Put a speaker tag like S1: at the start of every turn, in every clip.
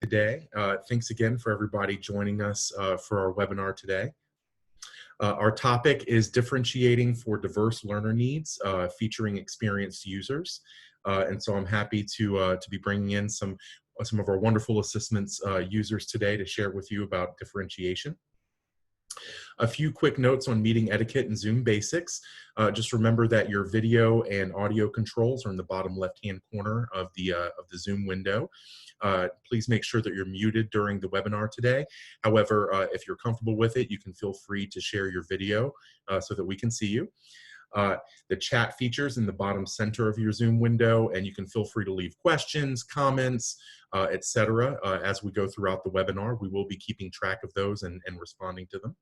S1: Today. Thanks again for everybody joining us for our webinar today. Our topic is differentiating for diverse learner needs, featuring experienced users. And so I'm happy to be bringing in some of our wonderful ASSISTments users today to share with you about differentiation. A few quick notes on meeting etiquette and Zoom basics. Just remember that your video and audio controls are in the bottom left-hand corner of the Zoom window. Please make sure that you're muted during the webinar today. However, if you're comfortable with it, you can feel free to share your video so that we can see you. The chat features in the bottom center of your Zoom window, and you can feel free to leave questions, comments, etc. As we go throughout the webinar. We will be keeping track of those and responding to them.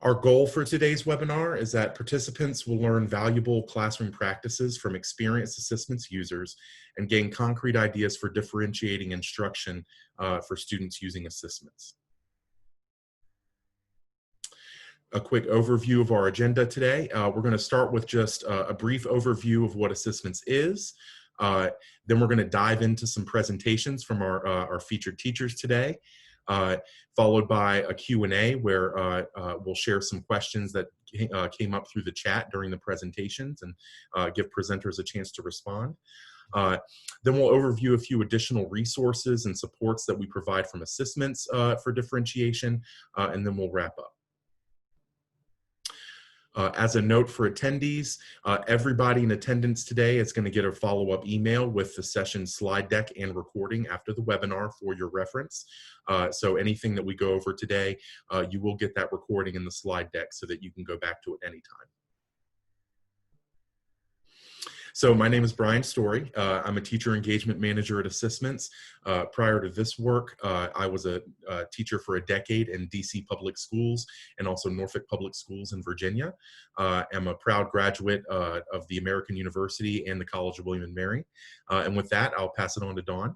S1: Our goal for today's webinar is that participants will learn valuable classroom practices from experienced ASSISTments users and gain concrete ideas for differentiating instruction for students using ASSISTments. A quick overview of our agenda today. We're going to start with just a brief overview of what ASSISTments is. Then we're going to dive into some presentations from our featured teachers today. Followed by a Q&A where we'll share some questions that came up through the chat during the presentations and give presenters a chance to respond. Then we'll overview a few additional resources and supports that we provide from ASSISTments for differentiation, and then we'll wrap up. As a note for attendees, everybody in attendance today is going to get a follow-up email with the session slide deck and recording after the webinar for your reference. So anything that we go over today, you will get that recording in the slide deck so that you can go back to it anytime. So my name is Brian Story. I'm a teacher engagement manager at ASSISTments. Prior to this work, I was a teacher for a decade in DC public schools and also Norfolk public schools in Virginia. I'm a proud graduate of the American University and the College of William & Mary. And with that, I'll pass it on to Dawn.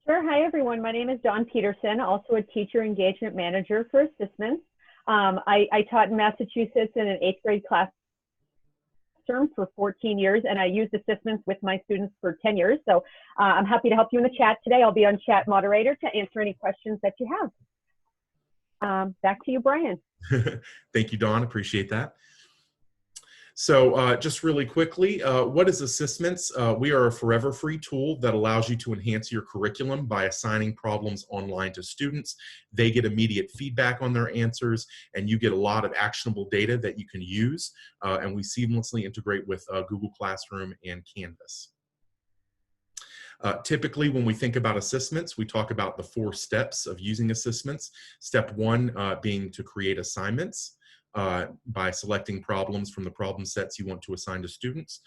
S2: Sure. Hi, everyone. My name is Dawn Peterson, also a teacher engagement manager for ASSISTments. I taught in Massachusetts in an 8th grade class for 14 years, and I used ASSISTments with my students for 10 years. So I'm happy to help you in the chat today. I'll be on chat moderator to answer any questions that you have. Back to you, Brian.
S1: Thank you, Dawn. Appreciate that. So just really quickly, what is ASSISTments? We are a forever free tool that allows you to enhance your curriculum by assigning problems online to students. They get immediate feedback on their answers, and you get a lot of actionable data that you can use. And we seamlessly integrate with Google Classroom and Canvas. Typically, when we think about ASSISTments, we talk about the 4 steps of using ASSISTments. Step 1 being to create assignments. By selecting problems from the problem sets you want to assign to students.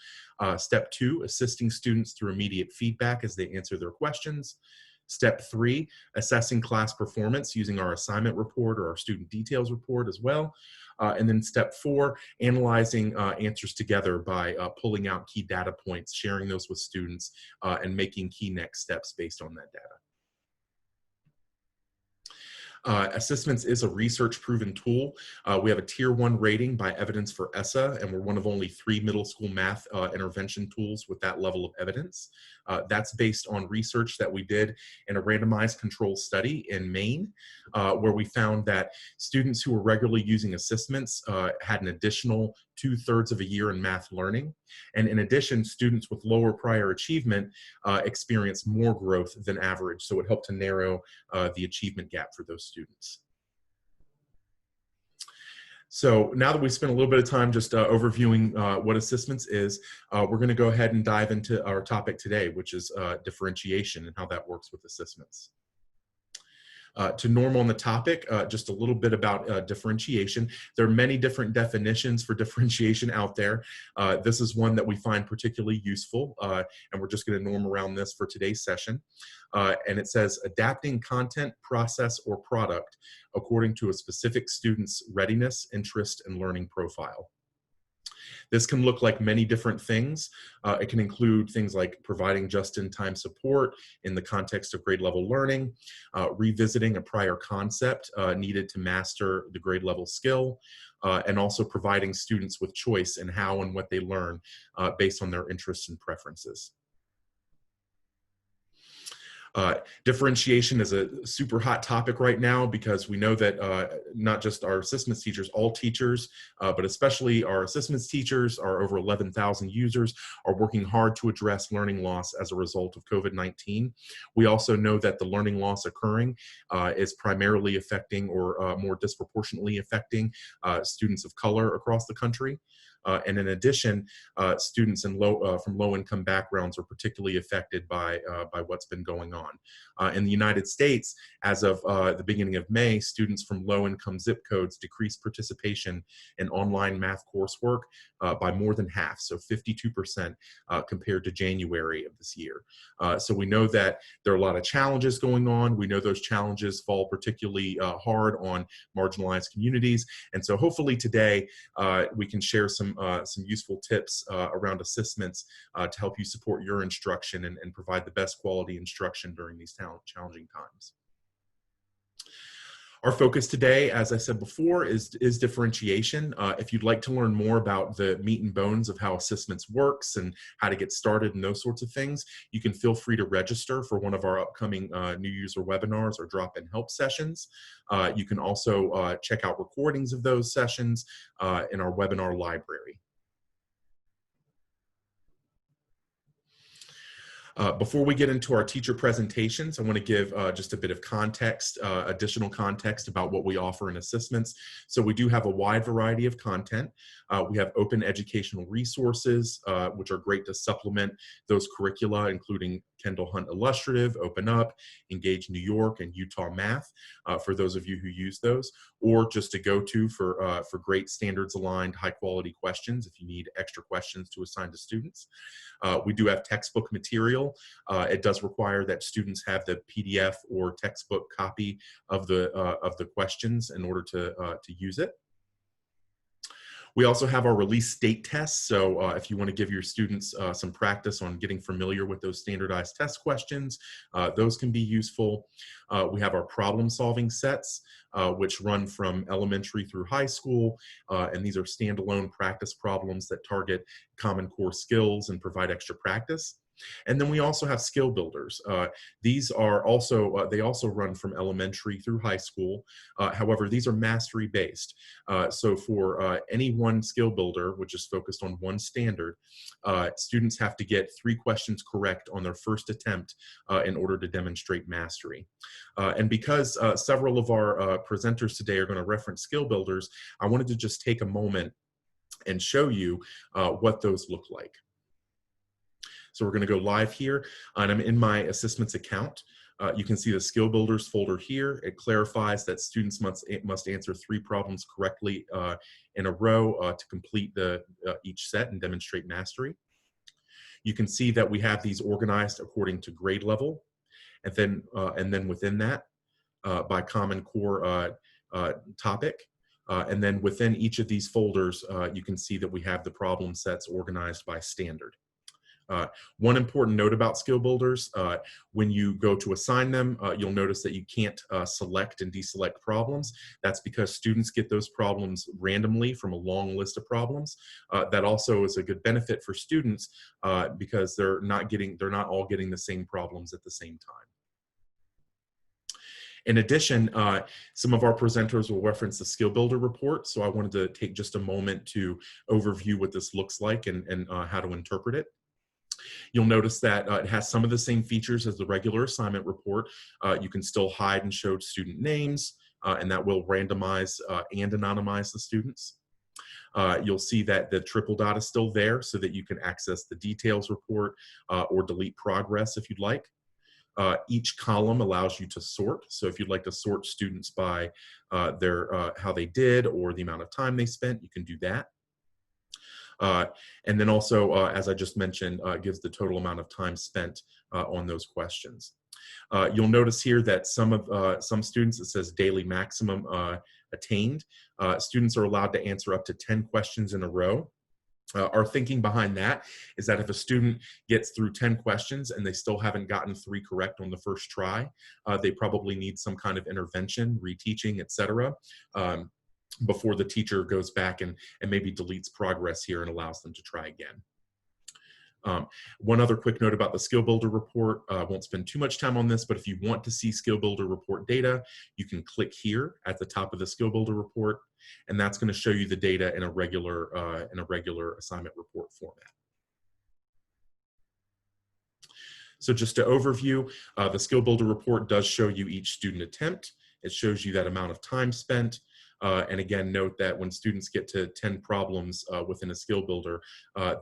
S1: Step 2, assisting students through immediate feedback as they answer their questions. Step 3, assessing class performance using our assignment report or our student details report as well. And then step 4, analyzing answers together by pulling out key data points, sharing those with students, and making key next steps based on that data. ASSISTments is a research-proven tool. We have a Tier 1 rating by Evidence for ESSA, and we're one of only 3 middle school math intervention tools with that level of evidence. That's based on research that we did in a randomized control study in Maine, where we found that students who were regularly using ASSISTments had an additional 2/3 of a year in math learning. And in addition, students with lower prior achievement experienced more growth than average. So it helped to narrow the achievement gap for those students. So now that we spent a little bit of time just overviewing what ASSISTments is, we're going to go ahead and dive into our topic today, which is differentiation and how that works with ASSISTments. To norm on the topic, just a little bit about differentiation. There are many different definitions for differentiation out there. This is one that we find particularly useful, and we're just going to norm around this for today's session. And it says, adapting content, process, or product according to a specific student's readiness, interest, and learning profile. This can look like many different things. It can include things like providing just-in-time support in the context of grade level learning, revisiting a prior concept needed to master the grade level skill, and also providing students with choice in how and what they learn based on their interests and preferences. Differentiation is a super hot topic right now because we know that not just our ASSISTments teachers, all teachers, but especially our ASSISTments teachers, our over 11,000 users, are working hard to address learning loss as a result of COVID-19. We also know that the learning loss occurring is primarily affecting or more disproportionately affecting students of color across the country. And in addition, students from low-income backgrounds are particularly affected by what's been going on. In the United States, as of the beginning of May, students from low-income zip codes decreased participation in online math coursework by more than half, so 52% compared to January of this year. So we know that there are a lot of challenges going on. We know those challenges fall particularly hard on marginalized communities. And so hopefully today we can share some useful tips around ASSISTments to help you support your instruction and provide the best quality instruction during these challenging times. Our focus today, as I said before, is differentiation. If you'd like to learn more about the meat and bones of how ASSISTments works and how to get started and those sorts of things, you can feel free to register for one of our upcoming new user webinars or drop-in help sessions. You can also check out recordings of those sessions in our webinar library. Before we get into our teacher presentations, I want to give just a bit of context, additional context about what we offer in ASSISTments. So we do have a wide variety of content. We have open educational resources, which are great to supplement those curricula, including Kendall Hunt Illustrative, Open Up, Engage New York, and Utah Math, for those of you who use those, or just to go to for great standards-aligned, high-quality questions if you need extra questions to assign to students. We do have textbook material. It does require that students have the PDF or textbook copy of the questions in order to use it. We also have our release state tests. So if you want to give your students some practice on getting familiar with those standardized test questions, those can be useful. We have our problem solving sets, which run from elementary through high school. And these are standalone practice problems that target common core skills and provide extra practice. And then we also have skill builders. These are also, they also run from elementary through high school. However, these are mastery based. So for any one skill builder, which is focused on one standard, students have to get 3 questions correct on their first attempt in order to demonstrate mastery. And because several of our presenters today are going to reference skill builders, I wanted to just take a moment and show you what those look like. So we're going to go live here, and I'm in my ASSISTments account. You can see the Skill Builders folder here. It clarifies that students must answer 3 problems correctly in a row to complete each set and demonstrate mastery. You can see that we have these organized according to grade level, and then within that by Common Core topic. And then within each of these folders, you can see that we have the problem sets organized by standard. One important note about skill builders, when you go to assign them, you'll notice that you can't select and deselect problems. That's because students get those problems randomly from a long list of problems. That also is a good benefit for students because they're not all getting the same problems at the same time. In addition, some of our presenters will reference the Skill Builder report, so I wanted to take just a moment to overview what this looks like and how to interpret it. You'll notice that it has some of the same features as the regular assignment report. You can still hide and show student names, and that will randomize and anonymize the students. You'll see that the triple dot is still there so that you can access the details report or delete progress if you'd like. Each column allows you to sort. So if you'd like to sort students by how they did or the amount of time they spent, you can do that. And then also, as I just mentioned, gives the total amount of time spent on those questions. You'll notice here that some students, it says daily maximum attained. Students are allowed to answer up to 10 questions in a row. Our thinking behind that is that if a student gets through 10 questions and they still haven't gotten 3 correct on the first try, they probably need some kind of intervention, reteaching, etc. Before the teacher goes back and maybe deletes progress here and allows them to try again. One other quick note about the Skill Builder report. I won't spend too much time on this, but if you want to see Skill Builder report data, you can click here at the top of the Skill Builder report, and that's going to show you the data in a regular assignment report format. So just to overview, the Skill Builder report does show you each student attempt. It shows you that amount of time spent. And again, note that when students get to 10 problems within a skill builder,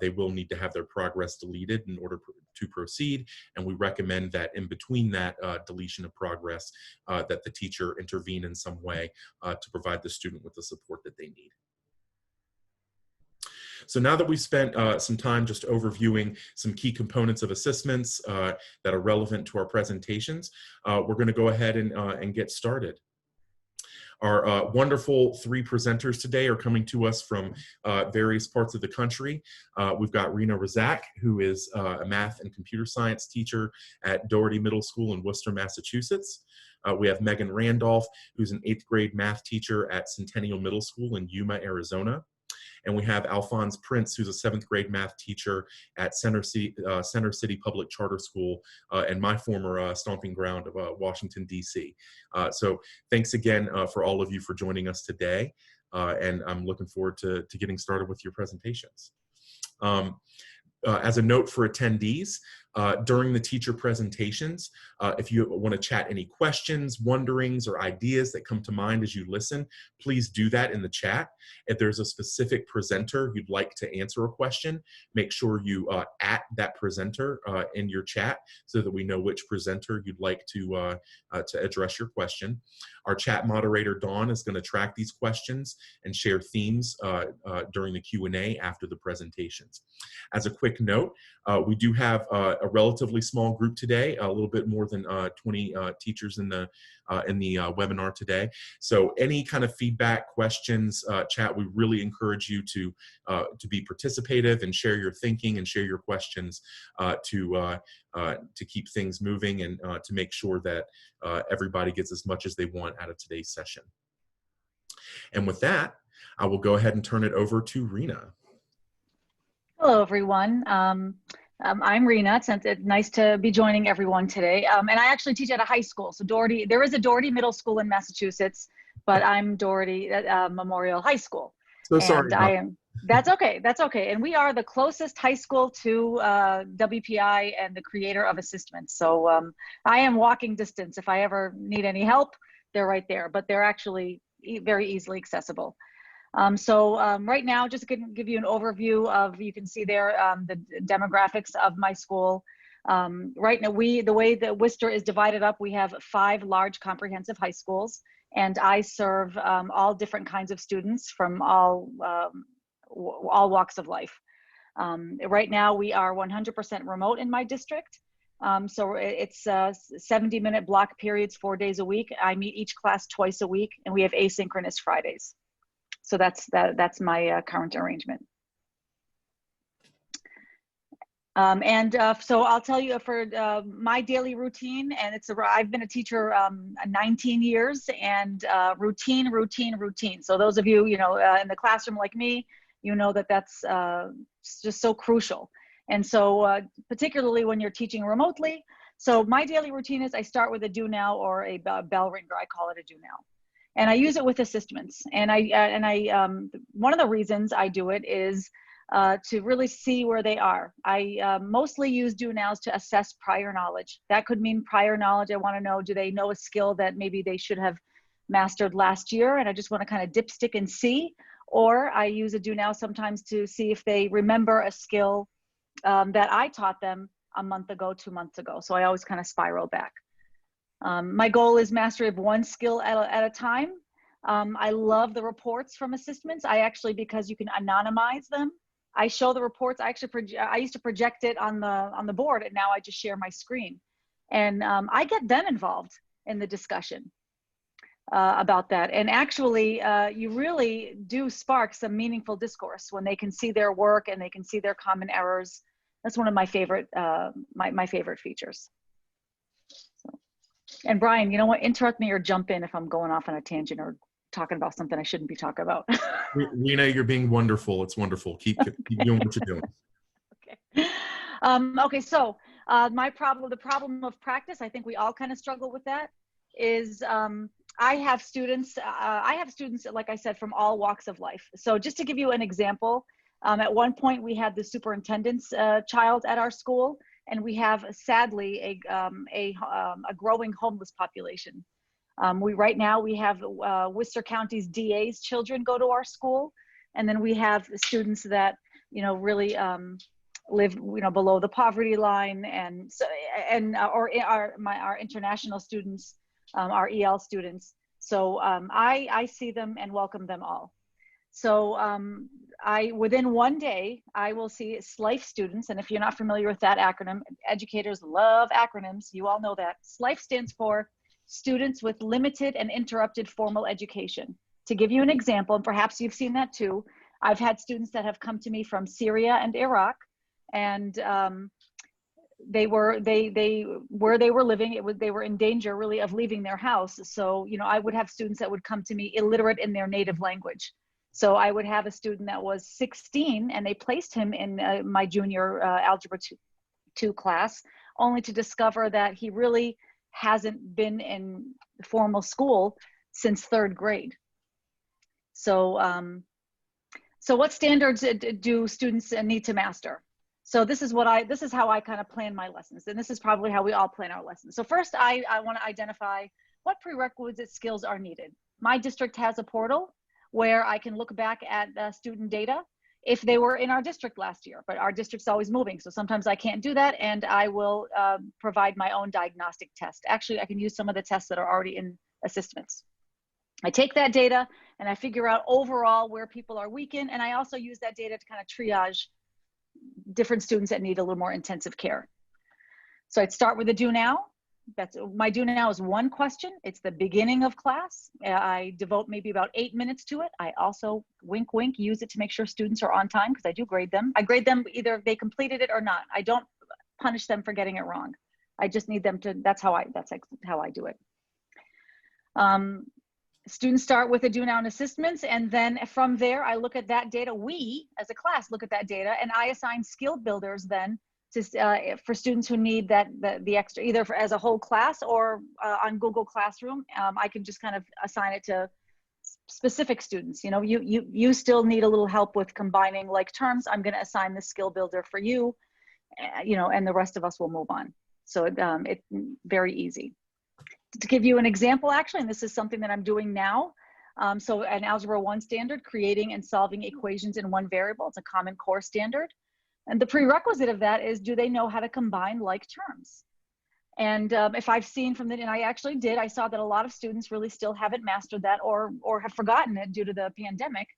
S1: they will need to have their progress deleted in order to proceed. And we recommend that in between that deletion of progress, that the teacher intervene in some way to provide the student with the support that they need. So now that we've spent some time just overviewing some key components of ASSISTments that are relevant to our presentations, we're going to go ahead and get started. Our wonderful 3 presenters today are coming to us from various parts of the country. We've got Renah Razzaq, who is a math and computer science teacher at Doherty Middle School in Worcester, Massachusetts. We have Megan Randolph, who's an 8th grade math teacher at Centennial Middle School in Yuma, Arizona. And we have Alfons Prince, who's a 7th grade math teacher at Center City Public Charter School and my former stomping ground of Washington, D.C. So thanks again for all of you for joining us today. And I'm looking forward to getting started with your presentations. As a note for attendees, during the teacher presentations, if you want to chat any questions, wonderings, or ideas that come to mind as you listen, please do that in the chat. If there's a specific presenter you'd like to answer a question, make sure you at that presenter in your chat so that we know which presenter you'd like to address your question. Our chat moderator, Dawn, is going to track these questions and share themes during the Q&A after the presentations. As a quick note, we do have a relatively small group today, a little bit more than 20 teachers in the webinar today. So any kind of feedback, questions, chat, we really encourage you to be participative and share your thinking and share your questions to keep things moving and to make sure that everybody gets as much as they want out of today's session. And with that, I will go ahead and turn it over to Renah.
S3: Hello, everyone. I'm Renah. It's nice to be joining everyone today. And I actually teach at a high school. So Doherty, there is a Doherty Middle School in Massachusetts, but I'm Doherty Memorial High School.
S1: So sorry.
S3: That's okay. That's okay. And we are the closest high school to WPI and the creator of ASSISTments. So I am walking distance. If I ever need any help, they're right there. But they're actually very easily accessible. Right now, just to give you an overview of, you can see there the demographics of my school. Right now, the way that Worcester is divided up, we have 5 large comprehensive high schools, and I serve all different kinds of students from all walks of life. Right now, we are 100% remote in my district. So it's 70-minute block periods, 4 days a week. I meet each class twice a week, and we have asynchronous Fridays. So that's my current arrangement. So I'll tell you for my daily routine, and I've been a teacher 19 years, and routine. So those of you, in the classroom like me, that's just so crucial. And so particularly when you're teaching remotely. So my daily routine is I start with a do now or a bell ringer. I call it a do now. And I use it with ASSISTments. And one of the reasons I do it is to really see where they are. I mostly use do nows to assess prior knowledge. That could mean prior knowledge. I want to know, do they know a skill that maybe they should have mastered last year? And I just want to kind of dipstick and see. Or I use a do now sometimes to see if they remember a skill that I taught them a month ago, 2 months ago. So I always kind of spiral back. My goal is mastery of one skill at a time. I love the reports from ASSISTments. Because you can anonymize them, I show the reports. I used to project it on the board, and now I just share my screen. And I get them involved in the discussion about that. And actually, you really do spark some meaningful discourse when they can see their work and they can see their common errors. That's one of my favorite, my favorite features. And Brian, you know what? Interrupt me or jump in if I'm going off on a tangent or talking about something I shouldn't be talking about.
S1: Renah, you're being wonderful. It's wonderful. Keep doing what you're doing.
S3: Okay. Okay, so the problem of practice, I think we all kind of struggle with that, is I have students, like I said, from all walks of life. So just to give you an example, at one point we had the superintendent's child at our school, and we have sadly a growing homeless population. Right now we have Worcester County's DA's children go to our school, and then we have students that really live below the poverty line, and so our international students, our EL students. So I see them and welcome them all. So within one day, I will see SLIFE students. And if you're not familiar with that acronym, educators love acronyms. You all know that. SLIFE stands for Students with Limited and Interrupted Formal Education. To give you an example, and perhaps you've seen that too, I've had students that have come to me from Syria and Iraq, and where they were living, they were in danger really of leaving their house. So, I would have students that would come to me illiterate in their native language. So I would have a student that was 16, and they placed him in my junior Algebra 2 class, only to discover that he really hasn't been in formal school since 3rd grade. So, so what standards do students need to master? So this is how I kind of plan my lessons, and this is probably how we all plan our lessons. So first, I want to identify what prerequisite skills are needed. My district has a portal where I can look back at student data if they were in our district last year, but our district's always moving. So sometimes I can't do that, and I will provide my own diagnostic test. Actually, I can use some of the tests that are already in ASSISTments. I take that data and I figure out overall where people are weak in, and I also use that data to kind of triage different students that need a little more intensive care. So I'd start with the do now. My do now is one question. It's the beginning of class. I devote maybe about 8 minutes to it. I also, wink, wink, use it to make sure students are on time, because I do grade them. I grade them either if they completed it or not. I don't punish them for getting it wrong. I just need them to, that's how I do it. Students start with a do now and ASSISTments, and then from there, I look at that data. We, as a class, look at that data, and I assign skill builders then to, for students who need the extra, either as a whole class or on Google Classroom. I can just kind of assign it to specific students. You still need a little help with combining like terms. I'm going to assign the skill builder for you, and the rest of us will move on. So it's very easy. To give you an example, actually, and this is something that I'm doing now. So an Algebra 1 standard, creating and solving equations in one variable. It's a Common Core standard. And the prerequisite of that is, do they know how to combine like terms? And if I've seen from and I actually did, I saw that a lot of students really still haven't mastered that, or have forgotten it due to the pandemic.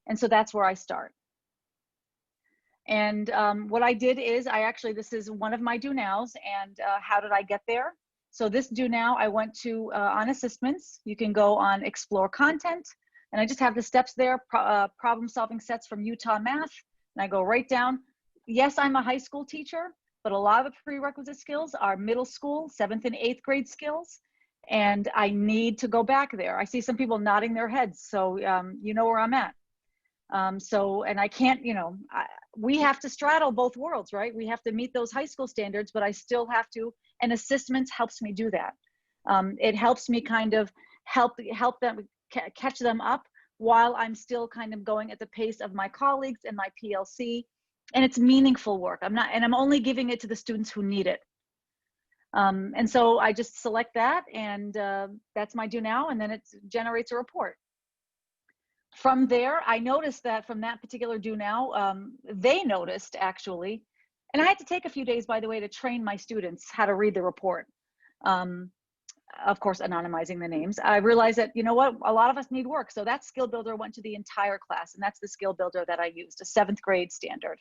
S3: And so that's where I start. And what I did is this is one of my do nows, and how did I get there? So this do now, I went to on ASSISTments. You can go on Explore Content, and I just have the steps there, problem solving sets from Utah Math, and I go right down. Yes, I'm a high school teacher, but a lot of the prerequisite skills are middle school, 7th and 8th grade skills, and I need to go back there. I see some people nodding their heads, so you know where I'm at. And I can't, we have to straddle both worlds, right? We have to meet those high school standards, but I still have to, and ASSISTments helps me do that. It helps me kind of help them, catch them up while I'm still kind of going at the pace of my colleagues and my PLC. And it's meaningful work. I'm only giving it to the students who need it. And so I just select that, and that's my do now, and then it generates a report. From there, I noticed that from that particular do now, they noticed actually, and I had to take a few days, by the way, to train my students how to read the report. Of course, anonymizing the names. I realized that, a lot of us need work. So that skill builder went to the entire class, and that's the skill builder that I used, a 7th grade standard.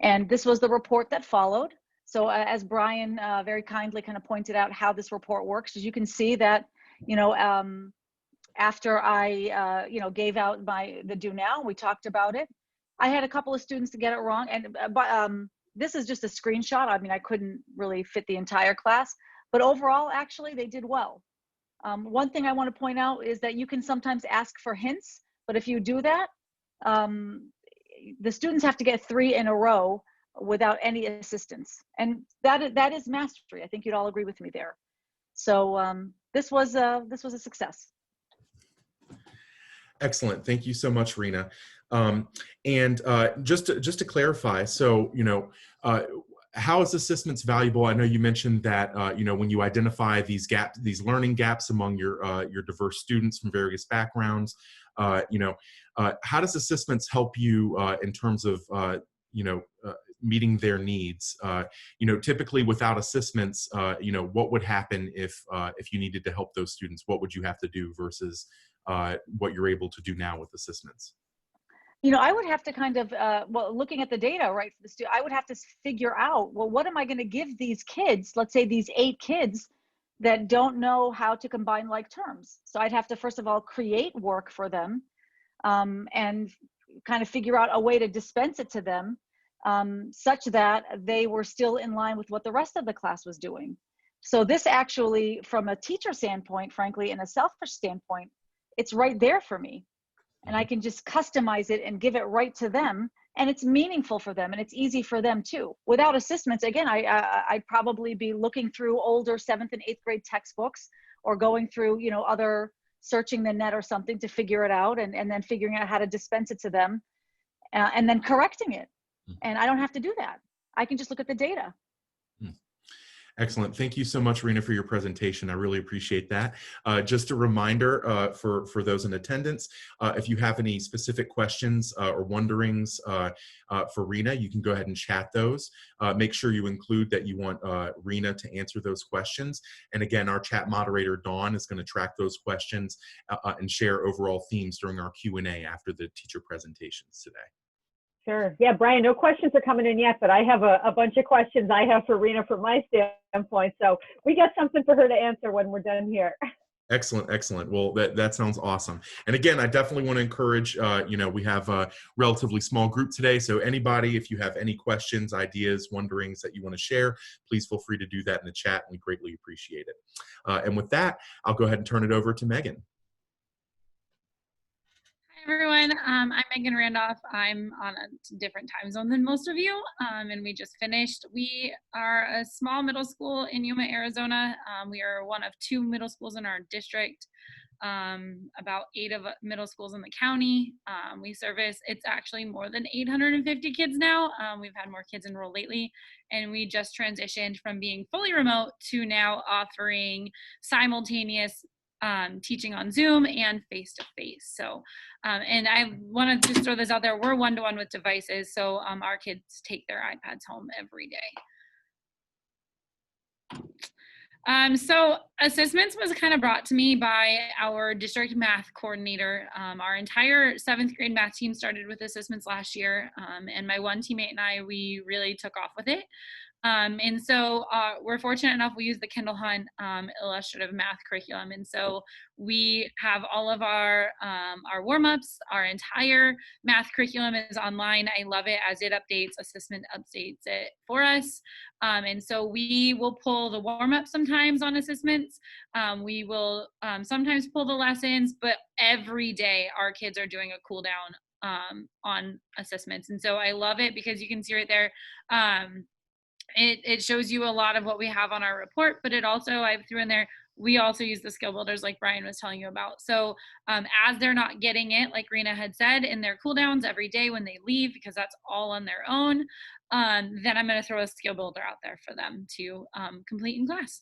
S3: And this was the report that followed. So as Brian very kindly kind of pointed out how this report works, as you can see that, after I, gave out the do now, we talked about it. I had a couple of students to get it wrong, and this is just a screenshot. I mean, I couldn't really fit the entire class, but overall, actually, they did well. One thing I want to point out is that you can sometimes ask for hints, but if you do that, the students have to get 3 in a row without any assistance. And that is mastery. I think you'd all agree with me there. So this was a success.
S1: Excellent. Thank you so much, Renah. And just to clarify, so, how is ASSISTments valuable? I know you mentioned that, when you identify these gaps, these learning gaps among your diverse students from various backgrounds, how does ASSISTments help you in terms of, meeting their needs? Typically without ASSISTments, what would happen if you needed to help those students? What would you have to do versus what you're able to do now with ASSISTments?
S3: I would have to kind of, looking at the data, right, for the student, I would have to figure out, well, what am I going to give these kids, let's say these 8 kids that don't know how to combine like terms. So I'd have to, first of all, create work for them and kind of figure out a way to dispense it to them such that they were still in line with what the rest of the class was doing. So this actually, from a teacher standpoint, frankly, and a selfish standpoint, it's right there for me. And I can just customize it and give it right to them. And it's meaningful for them and it's easy for them too. Without ASSISTments, again, I'd probably be looking through older 7th and 8th grade textbooks or going through, other searching the net or something to figure it out and then figuring out how to dispense it to them and then correcting it. And I don't have to do that. I can just look at the data.
S1: Excellent. Thank you so much, Renah, for your presentation. I really appreciate that. Just a reminder for those in attendance, if you have any specific questions or wonderings for Renah, you can go ahead and chat those. Make sure you include that you want Renah to answer those questions. And again, our chat moderator, Dawn, is going to track those questions and share overall themes during our Q&A after the teacher presentations today.
S2: Sure. Yeah, Brian, no questions are coming in yet, but I have a bunch of questions I have for Renah from my standpoint. So we got something for her to answer when we're done here.
S1: Excellent, excellent. Well, that sounds awesome. And again, I definitely want to encourage, we have a relatively small group today. So anybody, if you have any questions, ideas, wonderings that you want to share, please feel free to do that in the chat. And we greatly appreciate it. And with that, I'll go ahead and turn it over to Megan.
S4: Everyone, I'm Megan Randolph. I'm on a different time zone than most of you, and we just finished. We are a small middle school in Yuma, Arizona. We are one of 2 middle schools in our district, about 8 of middle schools in the county. We service, it's actually more than 850 kids now. We've had more kids enroll lately, and we just transitioned from being fully remote to now offering simultaneous teaching on Zoom and face-to-face. So, and I want to just throw this out there, we're one-to-one with devices, so our kids take their iPads home every day. So ASSISTments was kind of brought to me by our district math coordinator. Our entire 7th grade math team started with ASSISTments last year, and my one teammate and I, we really took off with it. And so we're fortunate enough, we use the Kendall Hunt illustrative math curriculum. And so we have all of our warm-ups, our entire math curriculum is online. I love it as it updates, ASSISTment updates it for us. And so we will pull the warm-up sometimes on ASSISTments. We will sometimes pull the lessons, but every day our kids are doing a cool down on ASSISTments. And so I love it because you can see right there, it shows you a lot of what we have on our report, but it also, I threw in there, we also use the skill builders like Brian was telling you about. So as they're not getting it, like Renah had said, in their cool downs every day when they leave, because that's all on their own, then I'm going to throw a skill builder out there for them to complete in class.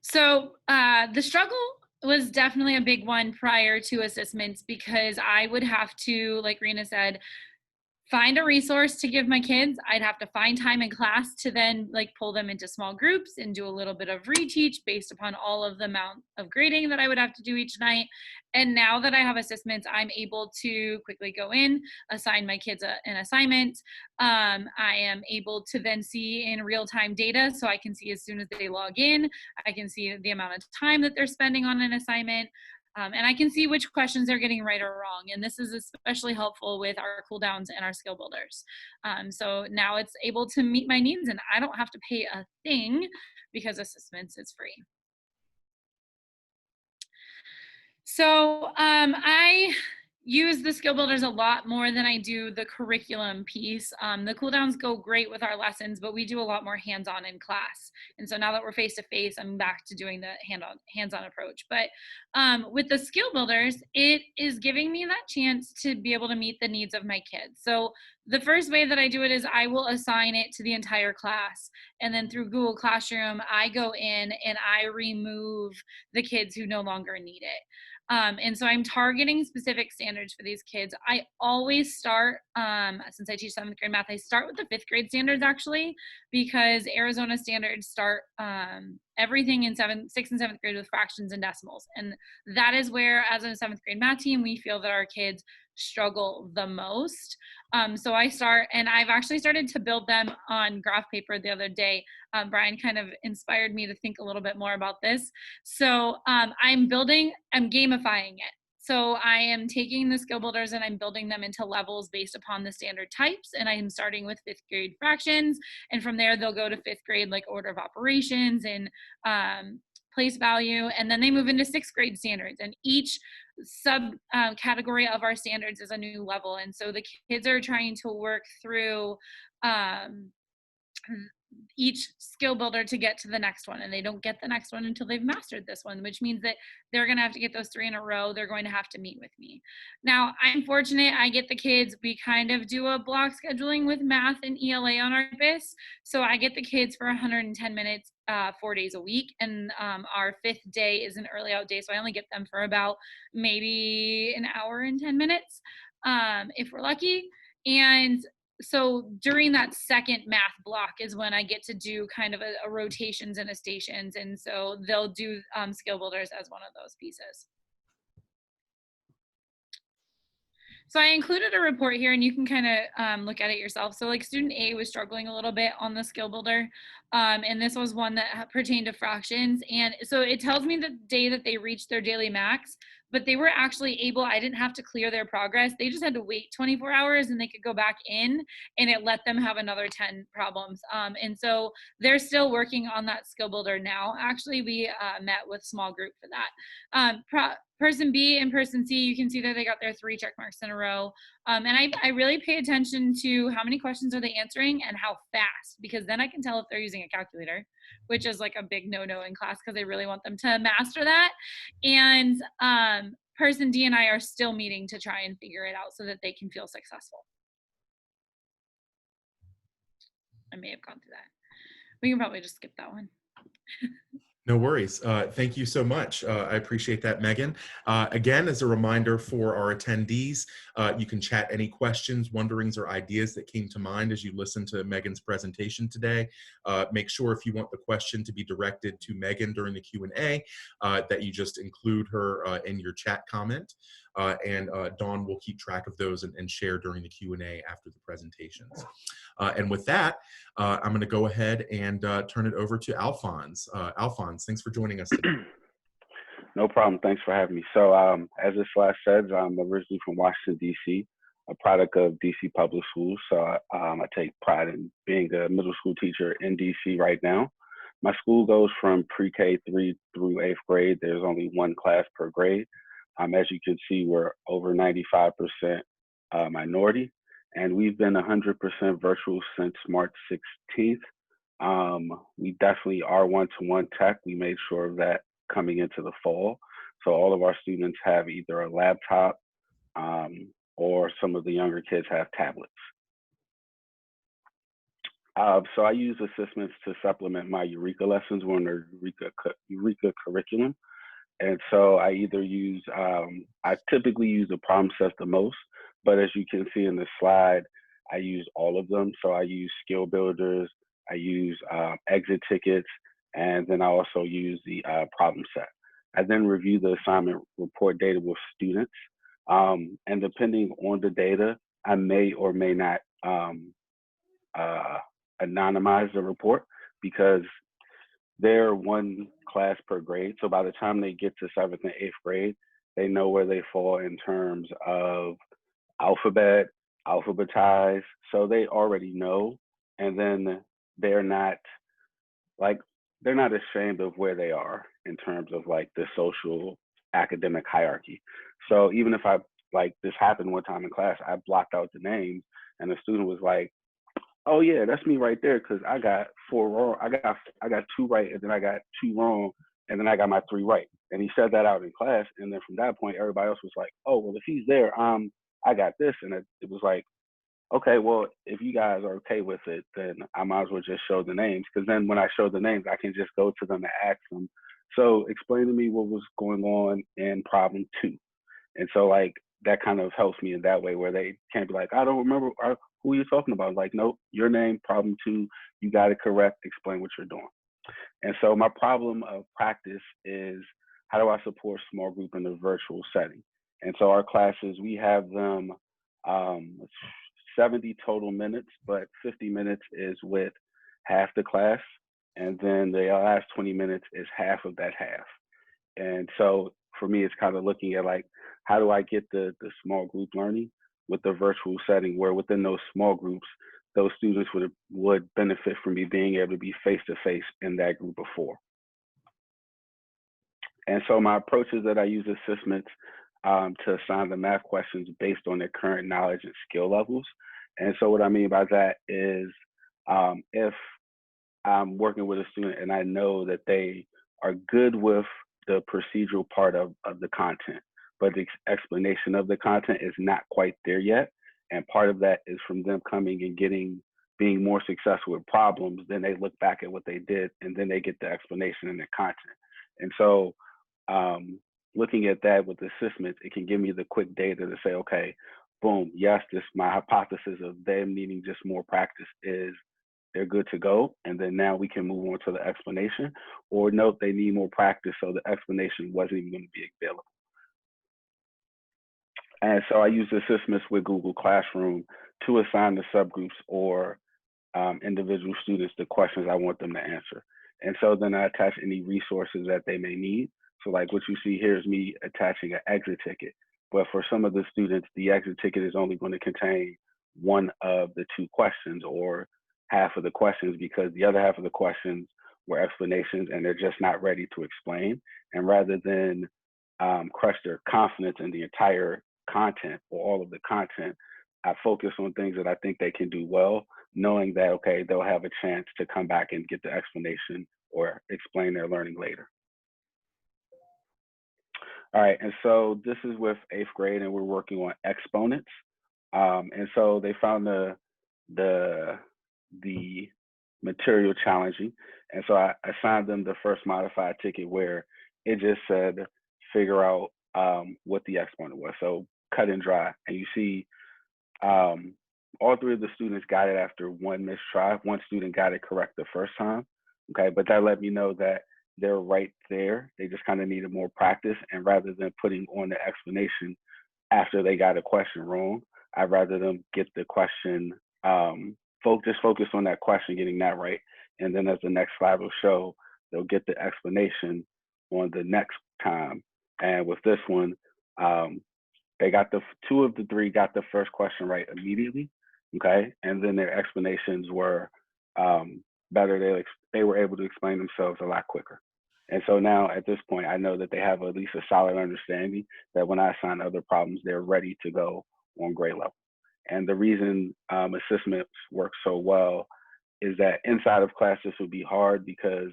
S4: So the struggle was definitely a big one prior to ASSISTments, because I would have to, like Renah said, find a resource to give my kids. I'd have to find time in class to then pull them into small groups and do a little bit of reteach based upon all of the amount of grading that I would have to do each night. And now that I have ASSISTments, I'm able to quickly go in, assign my kids an assignment. I am able to then see in real-time data, so I can see as soon as they log in, I can see the amount of time that they're spending on an assignment. And I can see which questions they're getting right or wrong. And this is especially helpful with our cool downs and our skill builders. So now it's able to meet my needs, and I don't have to pay a thing because ASSISTments is free. So I use the skill builders a lot more than I do the curriculum piece. The cool downs go great with our lessons, but we do a lot more hands-on in class. And so now that we're face-to-face, I'm back to doing the hands-on approach. But with the skill builders, it is giving me that chance to be able to meet the needs of my kids. So the first way that I do it is I will assign it to the entire class. And then through Google Classroom, I go in and I remove the kids who no longer need it. And so I'm targeting specific standards for these kids. I always start, since I teach 7th grade math, I start with the 5th grade standards actually, because Arizona standards start everything in 6th and 7th grade with fractions and decimals. And that is where, as a 7th grade math team, we feel that our kids struggle the most. So I start, and I've actually started to build them on graph paper the other day. Brian kind of inspired me to think a little bit more about this. So I'm gamifying it. So I am taking the skill builders and I'm building them into levels based upon the standard types. And I am starting with 5th grade fractions. And from there, they'll go to 5th grade, like order of operations and place value. And then they move into 6th grade standards. And each sub category of our standards is a new level. And so the kids are trying to work through each skill builder to get to the next one, and they don't get the next one until they've mastered this one, which means that they're going to have to get those 3 in a row. They're going to have to meet with me. Now, I'm fortunate I get the kids, we kind of do a block scheduling with math and ELA on our campus. So I get the kids for 110 minutes 4 days a week, and our 5th day is an early out day, so I only get them for about maybe an hour and 10 minutes if we're lucky. And so during that second math block is when I get to do kind of a rotations and a stations. And so they'll do skill builders as one of those pieces. So I included a report here and you can kind of look at it yourself. So like student A was struggling a little bit on the skill builder. And this was one that pertained to fractions. And so it tells me the day that they reached their daily max, but they were actually able, I didn't have to clear their progress. They just had to wait 24 hours and they could go back in and it let them have another 10 problems. And so they're still working on that skill builder now. Actually, we met with small group for that. Person B and person C, you can see that they got their 3 check marks in a row. And I really pay attention to how many questions are they answering and how fast, because then I can tell if they're using a calculator, which is like a big no-no in class because I really want them to master that. And person D and I are still meeting to try and figure it out so that they can feel successful. I may have gone through that. We can probably just skip that one.
S1: No worries. Thank you so much. I appreciate that, Megan. Again, as a reminder for our attendees, you can chat any questions, wonderings, or ideas that came to mind as you listen to Megan's presentation today. Make sure if you want the question to be directed to Megan during the Q&A, that you just include her in your chat comment. And Dawn will keep track of those and share during the Q&A after the presentations. And with that, I'm going to go ahead and turn it over to Alfons. Alfons, thanks for joining us today.
S5: No problem. Thanks for having me. So as this slide says, I'm originally from Washington, D.C., a product of D.C. public schools. So I take pride in being a middle school teacher in D.C. right now. My school goes from pre-K 3 through 8th grade. There's only 1 class per grade. As you can see, we're over 95% minority, and we've been 100% virtual since March 16th. We definitely are one-to-one tech. We made sure of that coming into the fall. So all of our students have either a laptop or some of the younger kids have tablets. So I use ASSISTments to supplement my Eureka lessons. We're in the Eureka curriculum. And so I either use, I typically use the problem set the most, but as you can see in the slide, I use all of them. So I use skill builders, I use exit tickets, and then I also use the problem set. I then review the assignment report data with students. And depending on the data, I may or may not anonymize the report because they're 1 class per grade. So by the time they get to 7th and 8th grade, they know where they fall in terms of alphabet, alphabetized. So they already know. And then they're not ashamed of where they are in terms of like the social academic hierarchy. So even if I like this happened one time in class. I blocked out the names, and the student was like, "Oh yeah, that's me right there, because I got 4 wrong. I got 2 right, and then I got 2 wrong, and then I got my 3 right." And he said that out in class, and then from that point, everybody else was like, "Oh well, if he's there, I got this," and it was like, okay, well, if you guys are okay with it, then I might as well just show the names, because then when I show the names, I can just go to them and ask them, so explain to me what was going on in problem 2. And so like that kind of helps me in that way, where they can't be like, I don't remember who you're talking about. Like, nope, your name, problem 2, you got it correct, explain what you're doing. And so my problem of practice is, how do I support small group in a virtual setting? And so our classes, we have them um, 70 total minutes, but 50 minutes is with half the class. And then the last 20 minutes is half of that half. And so for me, it's kind of looking at like, how do I get the small group learning with the virtual setting, where within those small groups, those students would benefit from me being able to be face to face in that group of 4. And so my approach is that I use ASSISTments to assign the math questions based on their current knowledge and skill levels. And so what I mean by that is, if I'm working with a student and I know that they are good with the procedural part of the content, but the explanation of the content is not quite there yet. And part of that is from them coming and being more successful with problems. Then they look back at what they did, and then they get the explanation in their content. And so looking at that with ASSISTments, it can give me the quick data to say, okay, boom, yes, my hypothesis of them needing just more practice is they're good to go. And then now we can move on to the explanation, or nope, they need more practice, so the explanation wasn't even going to be available. And so I use ASSISTments with Google Classroom to assign the subgroups or individual students the questions I want them to answer. And so then I attach any resources that they may need. So like what you see here is me attaching an exit ticket. But for some of the students, the exit ticket is only going to contain one of the 2 questions, or half of the questions, because the other half of the questions were explanations and they're just not ready to explain. And rather than crush their confidence in the entire content or all of the content, I focus on things that I think they can do well, knowing that, okay, they'll have a chance to come back and get the explanation or explain their learning later. All right, and so this is with 8th grade, and we're working on exponents. And so they found the material challenging, and so I assigned them the first modified ticket, where it just said figure out what the exponent was. So cut and dry, and you see all 3 of the students got it after 1 missed try. 1 student got it correct the first time, okay, but that let me know that they're right there. They just kind of needed more practice, and rather than putting on the explanation after they got a question wrong, I'd rather them get the question, just focus on that question, getting that right, and then as the next slide will show, they'll get the explanation on the next time. And with this one, they got 2 of the 3 got the first question right immediately, okay, and then their explanations were better. They were able to explain themselves a lot quicker. And so now at this point, I know that they have at least a solid understanding that when I assign other problems, they're ready to go on grade level. And the reason ASSISTments work so well is that inside of class, this would be hard, because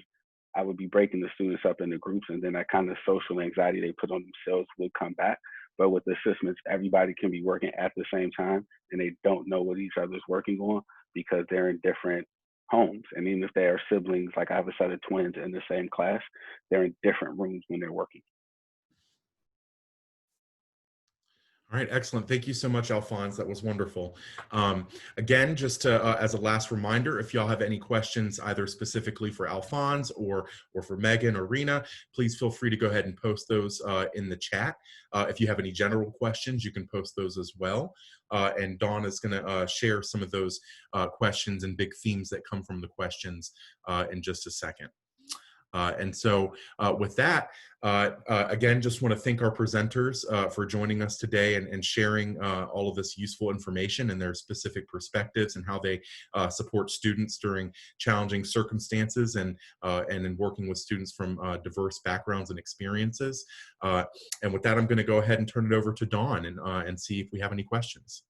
S5: I would be breaking the students up into groups, and then that kind of social anxiety they put on themselves would come back. But with ASSISTments, everybody can be working at the same time, and they don't know what each other's working on, because they're in different homes. And even if they are siblings, like I have a set of twins in the same class, they're in different rooms when they're working.
S1: All right, excellent. Thank you so much, Alfons. That was wonderful. Again, just to, as a last reminder, if y'all have any questions, either specifically for Alfons or for Megan or Renah, please feel free to go ahead and post those in the chat. If you have any general questions, you can post those as well. And Dawn is going to share some of those questions and big themes that come from the questions in just a second. And so with that, again, just want to thank our presenters for joining us today and sharing all of this useful information and their specific perspectives and how they support students during challenging circumstances and in working with students from diverse backgrounds and experiences. And with that, I'm going to go ahead and turn it over to Dawn and see if we have any questions.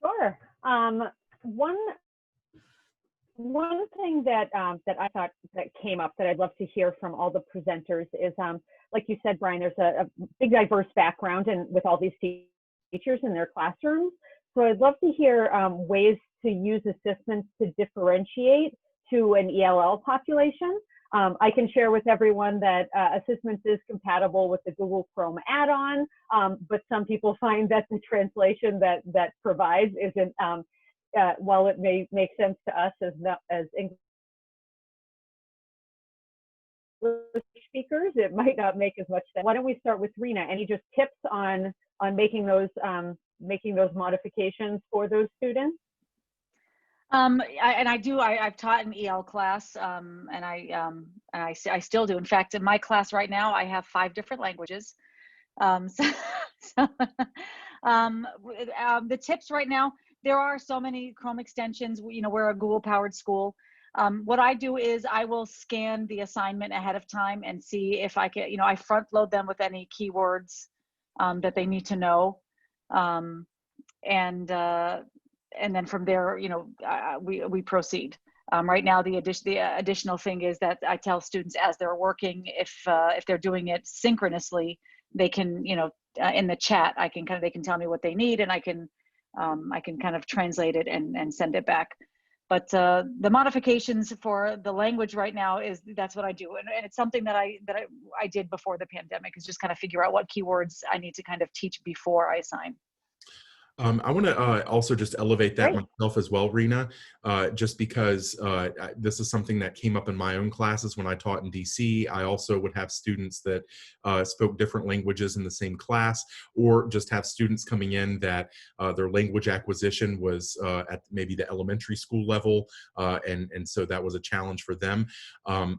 S2: Sure. One thing that that I thought that came up that I'd love to hear from all the presenters is, like you said, Brian, there's a big diverse background and with all these teachers in their classrooms. So I'd love to hear ways to use assessments to differentiate to an ELL population. I can share with everyone that ASSISTments is compatible with the Google Chrome add-on, but some people find that the translation that provides isn't, while it may make sense to us as English speakers, it might not make as much sense. Why don't we start with Renah? Any just tips on making those modifications for those students?
S3: I've taught an EL class, and I still do. In fact, in my class right now, I have 5 different languages. So the tips right now, there are so many Chrome extensions. You know, we're a Google-powered school. What I do is I will scan the assignment ahead of time and see if I can, I front load them with any keywords that they need to know. And then from there, we proceed. Right now, the additional thing is that I tell students as they're working, if they're doing it synchronously, they can, in the chat, they can tell me what they need, and I can kind of translate it and send it back. But the modifications for the language right now that's what I do, and it's something that I did before the pandemic, is just kind of figure out what keywords I need to kind of teach before I assign.
S1: I want to also just elevate that myself as well, Renah, just because this is something that came up in my own classes when I taught in DC. I also would have students that spoke different languages in the same class, or just have students coming in that their language acquisition was at maybe the elementary school level, and so that was a challenge for them.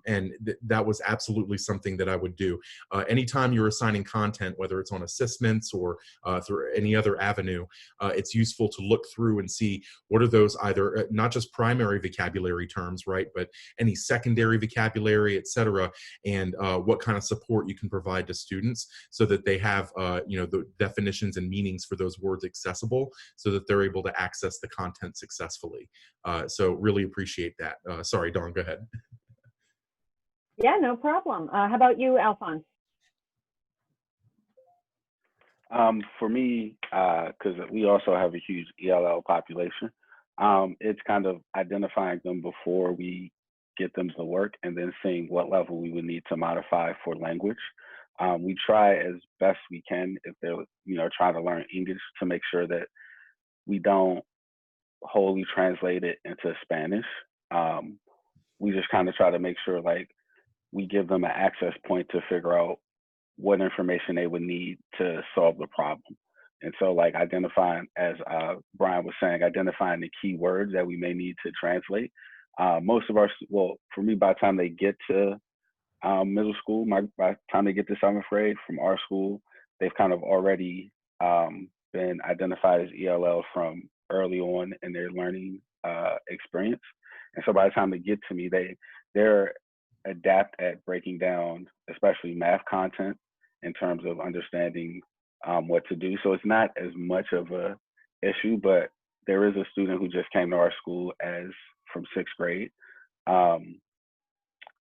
S1: And that was absolutely something that I would do. Anytime you're assigning content, whether it's on ASSISTments or through any other avenue, it's useful to look through and see what are those either not just primary vocabulary terms, right, but any secondary vocabulary, et cetera, and what kind of support you can provide to students so that they have the definitions and meanings for those words accessible so that they're able to access the content successfully. So really appreciate that. Sorry, Dawn, go ahead.
S2: Yeah, no problem. How about you, Alfons?
S5: For me, because we also have a huge ELL population, it's kind of identifying them before we get them to work and then seeing what level we would need to modify for language. We try as best we can if they're, trying to learn English to make sure that we don't wholly translate it into Spanish. We just kind of try to make sure like we give them an access point to figure out what information they would need to solve the problem. And so like identifying, as Brian was saying, identifying the key words that we may need to translate. Most of for me, by the time they get to middle school, by the time they get to 7th grade from our school, they've kind of already been identified as ELL from early on in their learning experience. And so by the time they get to me, they're adept at breaking down, especially math content, in terms of understanding what to do. So it's not as much of a issue, but there is a student who just came to our school from 6th grade,